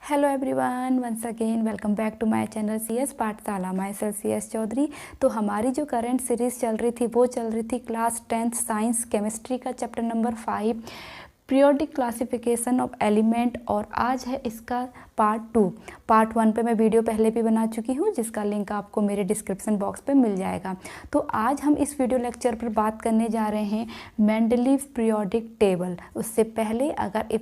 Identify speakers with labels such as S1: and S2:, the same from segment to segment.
S1: Hello everyone, once again welcome back to my channel CS Pathshala. Myself CS Chaudhary. तो हमारी जो current series चल रही थी वो चल रही थी क्लास 10th साइंस केमिस्ट्री का chapter number 5 periodic classification of element. और आज है इसका पार्ट 2। पार्ट 1 पे मैं वीडियो पहले भी बना चुकी हूँ जिसका लिंक आपको मेरे डिस्क्रिप्शन बॉक्स पे मिल जाएगा। तो आज हम इस वीडियो लेक्चर पर बात करने जा रहे हैं मेंडलीव पीरियोडिक टेबल। उससे पहले अगर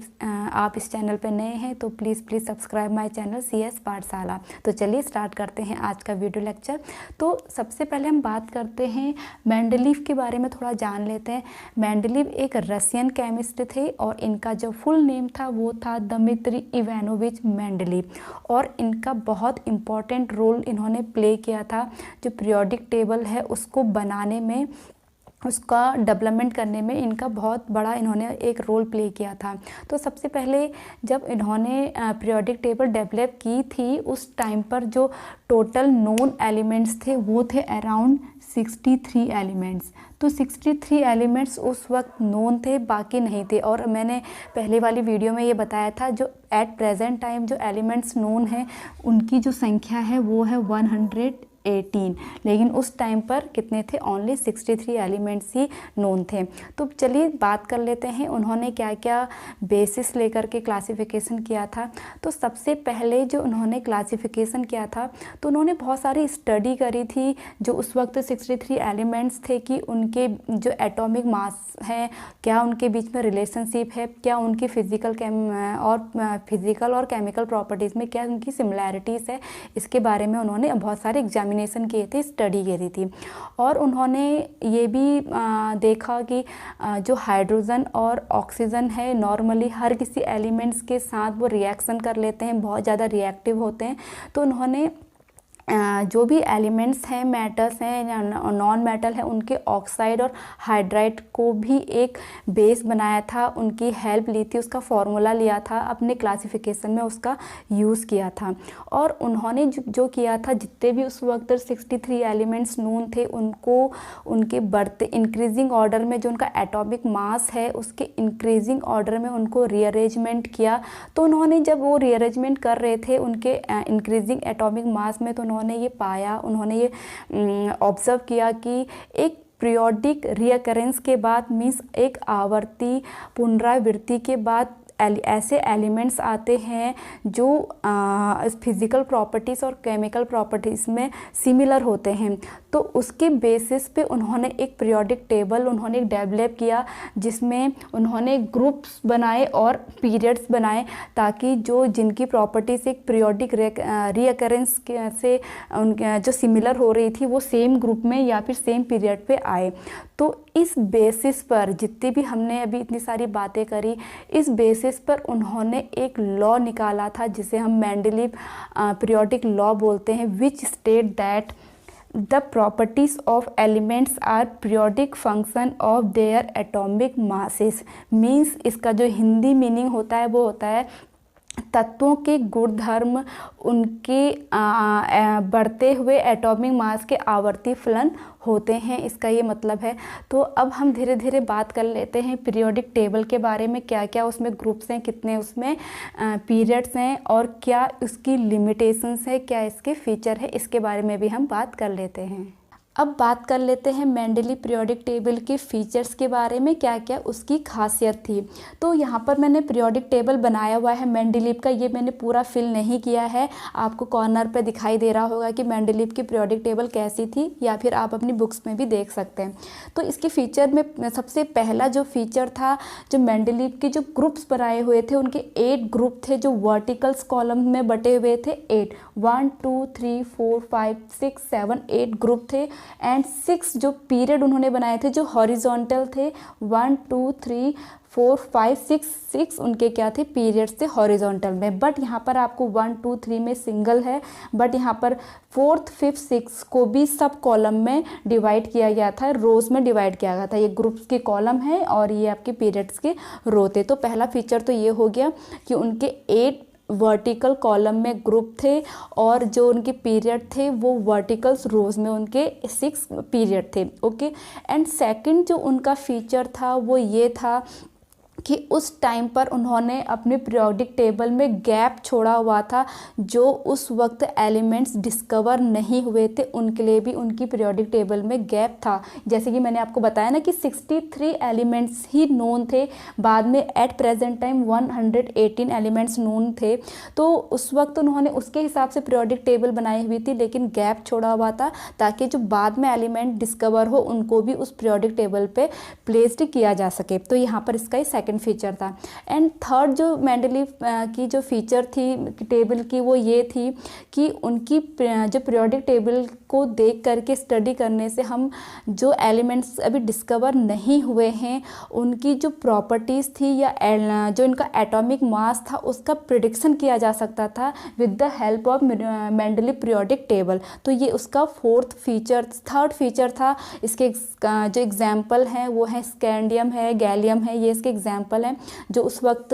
S1: आप इस चैनल पे नए हैं तो please subscribe my channel CS पाठशाला। तो चलिए स्टार्ट करते हैं आज का वीडियो लेक्चर। तो सबसे पहले हम बात करते हैं मेंडलीव के बारे में, थोड़ा जान लेते हैं। मेंडलीव एक रशियन केमिस्ट थे और इनका जो फुल नेम था वो था दमित्री इवानोविच मेंडलीव। और इनका बहुत इम्पॉर्टेंट रोल इन्होंने प्ले किया था जो पीरियोडिक टेबल है उसको बनाने में, उसका डेवलपमेंट करने में इनका बहुत बड़ा इन्होंने एक रोल प्ले किया था। तो सबसे पहले जब इन्होंने पीरियोडिक टेबल डेवलप की थी उस टाइम पर जो टोटल नोन एलिमेंट्स थे वो थे अराउंड 63 एलिमेंट्स। तो 63 एलिमेंट्स उस वक्त नोन थे, बाकी नहीं थे। और मैंने पहले वाली वीडियो में ये बताया था जो एट प्रेजेंट टाइम जो एलिमेंट्स नोन हैं उनकी जो संख्या है वो है 118, लेकिन उस टाइम पर कितने थे? ओनली 63 एलिमेंट्स ही नोन थे। तो चलिए बात कर लेते हैं उन्होंने क्या क्या बेसिस लेकर के क्लासिफिकेशन किया था। तो सबसे पहले जो उन्होंने क्लासिफिकेशन किया था तो उन्होंने बहुत सारी स्टडी करी थी जो उस वक्त 63 एलिमेंट्स थे कि उनके जो एटॉमिक मास है क्या उनके बीच में रिलेशनशिप है, क्या उनकी फिजिकल और केमिकल प्रॉपर्टीज़ में क्या उनकी सिमिलैरिटीज़ है। इसके बारे में उन्होंने बहुत सारे एग्जामिनेशन किए थे, स्टडी करी थी। और उन्होंने ये भी देखा कि जो हाइड्रोजन और ऑक्सीजन है नॉर्मली हर किसी एलिमेंट्स के साथ वो रिएक्शन कर लेते हैं, बहुत ज़्यादा रिएक्टिव होते हैं। तो उन्होंने जो भी एलिमेंट्स हैं, मेटल्स हैं या नॉन मेटल है, उनके ऑक्साइड और हाइड्राइड को भी एक बेस बनाया था, उनकी हेल्प ली थी, उसका फॉर्मूला लिया था, अपने क्लासिफिकेशन में उसका यूज़ किया था। और उन्होंने जो किया था जितने भी उस वक्त 63 एलिमेंट्स नोन थे उनको उनके बढ़ते इंक्रीजिंग ऑर्डर में जो उनका एटॉमिक मास है उसके इंक्रीजिंग ऑर्डर में उनको रीअरेंजमेंट किया। तो उन्होंने जब वो रीअरेंजमेंट कर रहे थे उनके इंक्रीजिंग एटॉमिक मास में तो उन्होंने ये पाया, उन्होंने ये ऑब्ज़र्व किया कि एक पीरियोडिक रिकरेंस के बाद मीन्स एक आवर्ती पुनरावृत्ति के बाद ऐसे एलिमेंट्स आते हैं जो फिज़िकल प्रॉपर्टीज़ और केमिकल प्रॉपर्टीज़ में सिमिलर होते हैं। तो उसके बेसिस पे उन्होंने एक पीरियोडिक टेबल उन्होंने डेवलप किया जिसमें उन्होंने ग्रुप्स बनाए और पीरियड्स बनाए ताकि जो जिनकी प्रॉपर्टीज़ एक पीरियोडिक रिकरेंस से उनके जो सिमिलर हो रही थी वो सेम ग्रुप में या फिर सेम पीरियड पे आए। तो इस बेसिस पर जितनी भी हमने अभी इतनी सारी बातें करी, इस बेसिस पर उन्होंने एक लॉ निकाला था जिसे हम मेंडलीव पीरियोडिक लॉ बोलते हैं, which state that the properties of elements are periodic function of their atomic masses. Means इसका जो हिंदी मीनिंग होता है वो होता है तत्वों के गुणधर्म उनके बढ़ते हुए एटॉमिक मास के आवर्ती फलन होते हैं, इसका ये मतलब है। तो अब हम धीरे धीरे बात कर लेते हैं पीरियोडिक टेबल के बारे में, क्या क्या उसमें ग्रुप्स हैं, कितने उसमें पीरियड्स हैं और क्या उसकी लिमिटेशंस है, क्या इसके फीचर है, इसके बारे में भी हम बात कर लेते हैं। अब बात कर लेते हैं मेंडलीव पीरियोडिक टेबल के फीचर्स के बारे में, क्या क्या उसकी खासियत थी। तो यहाँ पर मैंने पीरियोडिक टेबल बनाया हुआ है मेंडलीव का, ये मैंने पूरा फिल नहीं किया है। आपको कॉर्नर पे दिखाई दे रहा होगा कि मेंडलीव की पीरियोडिक टेबल कैसी थी, या फिर आप अपनी बुक्स में भी देख सकते हैं। तो इसके फीचर में सबसे पहला जो फीचर था, जो मेंडलीव के जो ग्रुप्स बनाए हुए थे उनके 8 ग्रुप थे जो वर्टिकल्स कॉलम में बटे हुए थे। 8 1 2 3 4 5 6 7 8 ग्रुप थे। एंड 6 जो पीरियड उन्होंने बनाए थे जो हॉरिजॉन्टल थे। 1 2 3 4 5 6 उनके क्या थे? पीरियड्स थे हॉरिजॉन्टल में। बट यहाँ पर आपको 1 2 3 में सिंगल है, बट यहाँ पर 4th 5th 6 को भी सब कॉलम में डिवाइड किया गया था, रोज में डिवाइड किया गया था। ये ग्रुप्स के कॉलम है और ये आपके पीरियड्स के रो थे। तो पहला फीचर तो ये हो गया कि उनके 8 वर्टिकल कॉलम में ग्रुप थे और जो उनके पीरियड थे वो वर्टिकल्स रोज में उनके 6 पीरियड थे। ओके। एंड सेकंड जो उनका फीचर था वो ये था कि उस टाइम पर उन्होंने अपने पीरियोडिक टेबल में गैप छोड़ा हुआ था, जो उस वक्त एलिमेंट्स डिस्कवर नहीं हुए थे उनके लिए भी उनकी पीरियोडिक टेबल में गैप था। जैसे कि मैंने आपको बताया ना कि 63 एलिमेंट्स ही नोन थे, बाद में at present time 118 elements known थे। तो उस वक्त उन्होंने उसके हिसाब से पीरियोडिक टेबल बनाई हुई थी, लेकिन गैप छोड़ा हुआ था ताकि जो बाद में एलिमेंट डिस्कवर हो उनको भी उस पीरियोडिक टेबल पे प्लेस्ड किया जा सके। तो यहाँ पर इसका सेकंड फीचर था। एंड थर्ड जो मेंडलीव की जो फीचर थी टेबल की, वो ये थी कि उनकी जो पीरियोडिक टेबल को देख करके स्टडी करने से हम जो एलिमेंट्स अभी डिस्कवर नहीं हुए हैं उनकी जो प्रॉपर्टीज़ थी या जो इनका एटॉमिक मास था उसका प्रिडिक्शन किया जा सकता था with the help of Mendeleev periodic table. तो ये उसका थर्ड फीचर था। इसके जो एग्जाम्पल हैं वो है स्कैंडियम है, गैलियम है, ये इसके एग्जाम्पल हैं जो उस वक्त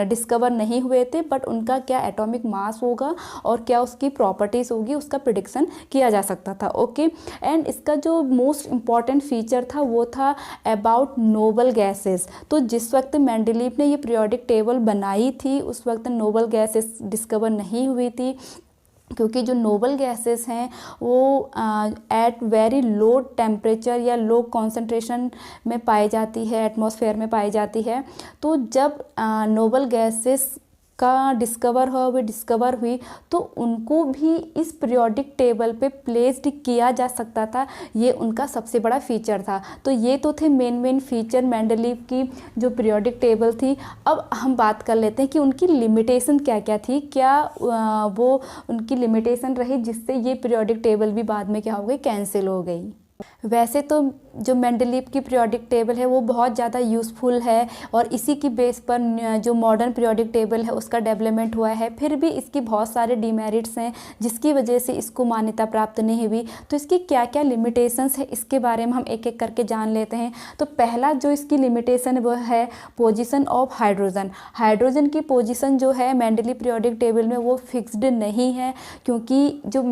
S1: डिस्कवर नहीं हुए थे, बट उनका क्या एटॉमिक मास होगा और क्या उसकी प्रॉपर्टीज़ होगी उसका प्रिडिक्शन किया जा सकता था। ओके, एंड इसका जो मोस्ट इम्पॉर्टेंट फीचर था वो था अबाउट नोबल गैसेस। तो जिस वक्त मेंडलीव ने ये पीरियोडिक टेबल बनाई थी उस वक्त नोबल गैसेस डिस्कवर नहीं हुई थी, क्योंकि जो नोबल गैसेस हैं वो एट वेरी लो टेम्परेचर या लो कॉन्सेंट्रेशन में पाई जाती है, एटमॉस्फेयर में पाई जाती है। तो जब नोबल गैसेस का डिस्कवर हुई तो उनको भी इस पीरियोडिक टेबल पे प्लेस्ड किया जा सकता था, ये उनका सबसे बड़ा फीचर था। तो ये तो थे मेन फीचर मेंडलीव की जो पीरियोडिक टेबल थी। अब हम बात कर लेते हैं कि उनकी लिमिटेशन क्या क्या थी, क्या वो उनकी लिमिटेशन रही जिससे ये पीरियोडिक टेबल भी बाद में क्या हो गई, कैंसिल हो गई। वैसे तो जो मेंडलीव की पीरियोडिक टेबल है वो बहुत ज़्यादा यूज़फुल है और इसी की बेस पर जो मॉडर्न पीरियोडिक टेबल है उसका डेवलपमेंट हुआ है। फिर भी इसकी बहुत सारे डिमेरिट्स हैं जिसकी वजह से इसको मान्यता प्राप्त नहीं हुई। तो इसकी क्या क्या लिमिटेशंस है इसके बारे में हम एक एक करके जान लेते हैं। तो पहला जो इसकी लिमिटेशन है वो है पोजीशन ऑफ हाइड्रोजन। हाइड्रोजन की पोजीशन जो है मेंडलीव पीरियोडिक टेबल में वो फिक्स्ड नहीं है, क्योंकि जो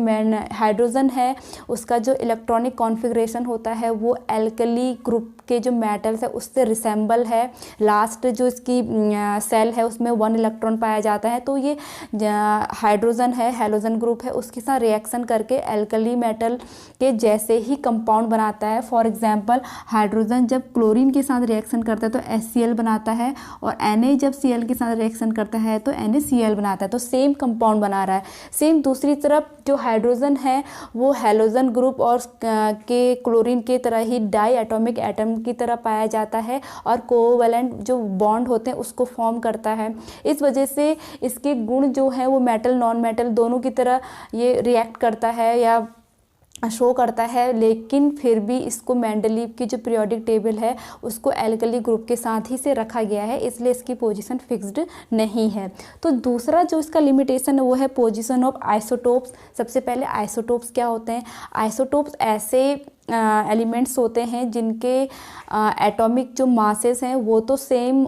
S1: हाइड्रोजन है उसका जो इलेक्ट्रॉनिक कॉन्फ़िगरेशन होता है वो एल्कली ग्रुप के जो मेटल्स है उससे रिसेंबल है। लास्ट जो इसकी सेल है उसमें 1 इलेक्ट्रॉन पाया जाता है। तो ये हाइड्रोजन है, हैलोजन ग्रुप है, उसके साथ रिएक्शन करके एल्कली मेटल के जैसे ही कंपाउंड बनाता है। फॉर एग्जांपल हाइड्रोजन जब क्लोरीन के साथ रिएक्शन करता है तो HCl बनाता है, और Na जब Cl के साथ रिएक्शन करता है तो NaCl बनाता है। तो सेम कंपाउंड बना रहा है। सेम दूसरी तरफ जो हाइड्रोजन है वो हैलोजन ग्रुप और के क्लोरीन के तरह ही डाई एटॉमिक एटम की तरह पाया जाता है और कोवैलेंट जो बॉन्ड होते हैं उसको फॉर्म करता है। इस वजह से इसके गुण जो है वो मेटल नॉन मेटल दोनों की तरह ये रिएक्ट करता है या शो करता है, लेकिन फिर भी इसको मेंडलीव की जो पीरियोडिक टेबल है उसको एल्कली ग्रुप के साथ ही से रखा गया है, इसलिए इसकी पोजीशन फिक्स्ड नहीं है। तो दूसरा जो इसका लिमिटेशन है वो है पोजीशन ऑफ आइसोटोप्स। सबसे पहले आइसोटोप्स क्या होते हैं? आइसोटोप्स ऐसे एलिमेंट्स होते हैं जिनके एटॉमिक जो मासेस हैं वो तो सेम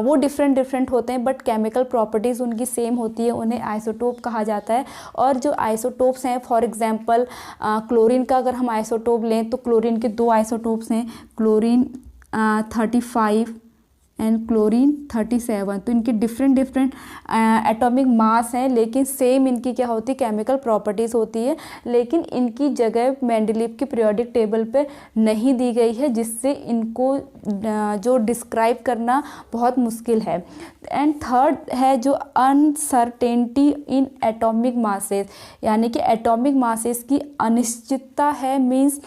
S1: वो डिफरेंट होते हैं, बट केमिकल प्रॉपर्टीज़ उनकी सेम होती है, उन्हें आइसोटोप कहा जाता है। और जो आइसोटोप्स हैं फॉर एग्जांपल क्लोरीन का अगर हम आइसोटोप लें तो क्लोरीन के 2 आइसोटोप्स हैं, क्लोरीन 35 एंड क्लोरीन 37। तो इनके डिफरेंट एटॉमिक मास हैं, लेकिन सेम इनकी क्या होती है, केमिकल प्रॉपर्टीज़ होती है, लेकिन इनकी जगह मेंडलीव की पीरियोडिक टेबल पे नहीं दी गई है, जिससे इनको जो डिस्क्राइब करना बहुत मुश्किल है। एंड थर्ड है जो अनसर्टेनिटी इन एटॉमिक मासेस, यानी कि एटॉमिक मासेस की अनिश्चितता है। मीन्स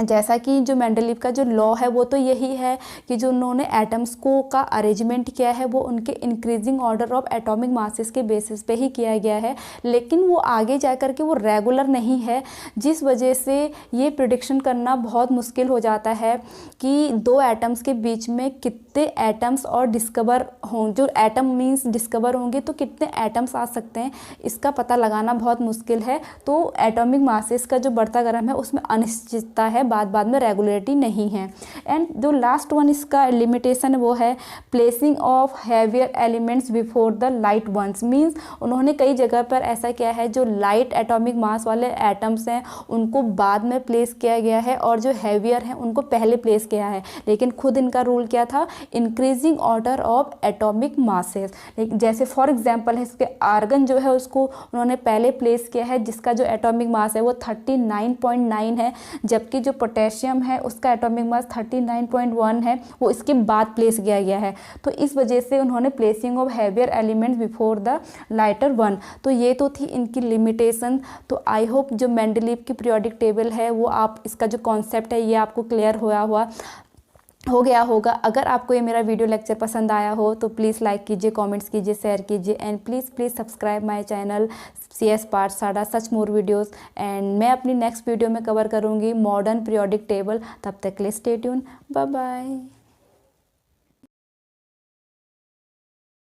S1: जैसा कि जो मेंडलीव का जो लॉ है वो तो यही है कि जो उन्होंने एटम्स को का अरेंजमेंट किया है वो उनके increasing order of atomic masses के बेसिस पे ही किया गया है, लेकिन वो आगे जा कर के वो रेगुलर नहीं है, जिस वजह से ये प्रिडिक्शन करना बहुत मुश्किल हो जाता है कि 2 एटम्स के बीच में कितने एटम्स और डिस्कवर हों, जो एटम मीन्स डिस्कवर होंगे तो कितने एटम्स आ सकते हैं, इसका पता लगाना बहुत मुश्किल है। तो एटॉमिक मासेस का जो बढ़ता क्रम है उसमें अनिश्चितता है, बाद बाद में रेगुलरिटी नहीं है। एंड जो लास्ट वन इसका लिमिटेशन वो है placing of heavier elements before the light ones. Means उन्होंने कई जगह पर ऐसा किया है जो लाइट एटॉमिक मास वाले एटम्स हैं उनको बाद में प्लेस किया गया है और जो हैवियर हैं उनको पहले प्लेस किया है। लेकिन खुद इनका रूल क्या था, increasing order of atomic masses. जैसे फॉर एग्जांपल है इसके आर्गन जो है उसको उन्होंने पहले प्लेस किया है जिसका जो एटॉमिक मास है वो 39.9 है, जबकि जो पोटेशियम है उसका एटॉमिक मास 39.1 है, वो इसके बाद प्लेस किया गया है। तो इस वजह से उन्होंने placing of heavier elements before the lighter one. तो ये तो थी इनकी लिमिटेशन। तो आई होप जो मेंडलीव की पीरियोडिक टेबल है वो आप इसका जो कॉन्सेप्ट है ये आपको क्लियर हो गया होगा। अगर आपको ये मेरा वीडियो लेक्चर पसंद आया हो तो प्लीज़ लाइक कीजिए, कमेंट्स कीजिए, शेयर कीजिए and please subscribe my channel CS पाठशाला सच मोर वीडियोस। एंड मैं अपनी नेक्स्ट वीडियो में कवर करूँगी मॉडर्न पीरियोडिक टेबल। तब तक के लिए स्टे ट्यून, बाय बाय।